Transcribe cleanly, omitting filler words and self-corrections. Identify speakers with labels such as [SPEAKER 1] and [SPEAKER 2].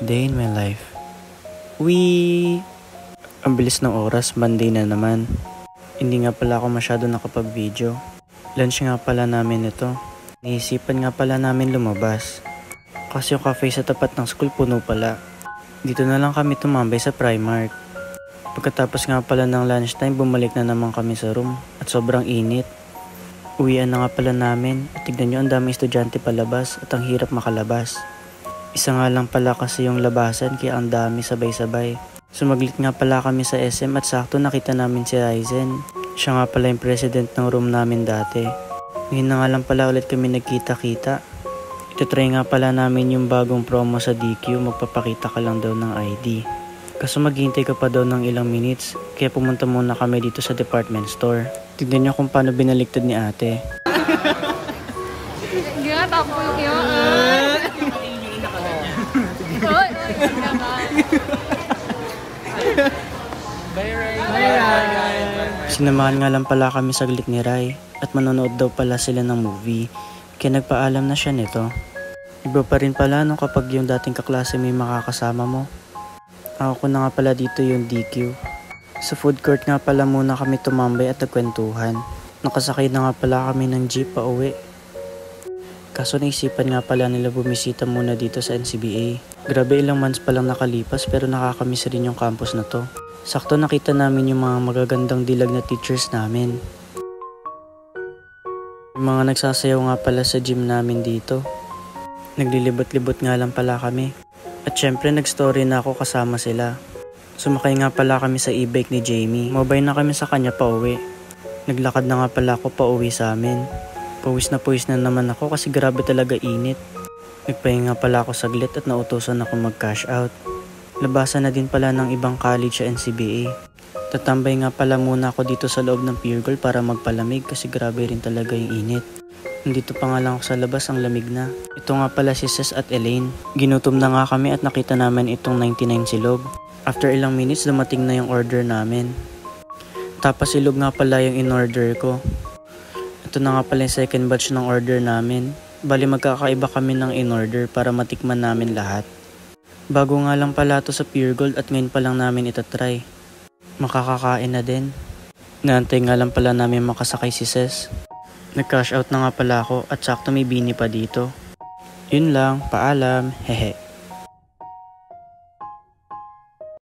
[SPEAKER 1] Day in my life. Wee! Ang bilis ng oras, Monday na naman. Hindi nga pala ako masyado nakapag-video. Lunch nga pala namin ito. Naisipan nga pala namin lumabas. Kasi yung cafe sa tapat ng school puno pala. Dito na lang kami tumambay sa Primark. Pagkatapos nga pala ng lunchtime, bumalik na naman kami sa room at sobrang init. Uwian na nga pala namin at tignan nyo ang daming estudyante palabas at ang hirap makalabas. Isa nga lang pala kasi yung labasan kaya ang dami sabay-sabay. Sumaglit nga pala kami sa SM at sakto nakita namin si Ryzen. Siya nga pala yung president ng room namin dati. Ngayon na nga lang pala ulit kami nagkita-kita. Itutry nga pala namin yung bagong promo sa DQ, magpapakita ka lang daw ng ID. Kaso maghihintay ka pa daw ng ilang minutes, kaya pumunta muna kami dito sa department store. Tignan nyo kung paano binaliktad ni ate.
[SPEAKER 2] Ginata ko yung iyo.
[SPEAKER 1] Sinamahan nga lang pala kami saglit ni Rai at manonood daw pala sila ng movie, kaya nagpaalam na siya nito. Iba pa rin pala no kapag yung dating kaklase may makakasama mo. Ako na nga pala dito yung DQ. Sa food court nga pala muna kami tumambay at nagkwentuhan. Nakasakay na nga pala kami ng jeep pa uwi. Kaso naisipan nga pala nila bumisita muna dito sa NCBA. Grabe ilang months pa lang nakalipas pero nakakamiss rin yung campus na to. Sakto nakita namin yung mga magagandang dilag na teachers namin. Yung mga nagsasayaw nga pala sa gym namin dito. Naglilibot-libot nga lang pala kami. At syempre nag-story na ako kasama sila. Sumakay nga pala kami sa e-bike ni Jamie. Mabay na kami sa kanya pa uwi. Naglakad na nga pala ako pa uwi sa amin. Pawis na naman ako kasi grabe talaga init. Nagpahinga pala ako saglit at nautusan ako mag-cash out. Labasan na din pala ng ibang college sa NCBA. Tatambay nga pala muna ako dito sa loob ng Pure Gold para magpalamig kasi grabe rin talaga yung init. Nandito pa nga lang ako sa labas, ang lamig na. Ito nga pala si Ces at Elaine. Ginutom na nga kami at nakita namin itong 99 silog. After ilang minutes dumating na yung order namin. Tapos silog nga pala yung in-order ko. Ito na nga pala yung second batch ng order namin. Bali magkakaiba kami ng in-order para matikman namin lahat. Bago nga lang pala to sa Pure Gold at ngayon pa lang namin itatry. Makakakain na din. Naantay nga lang pala namin makasakay si Ces. Nag-cash out na nga pala ako at sakto may bini pa dito. Yun lang, paalam, hehe.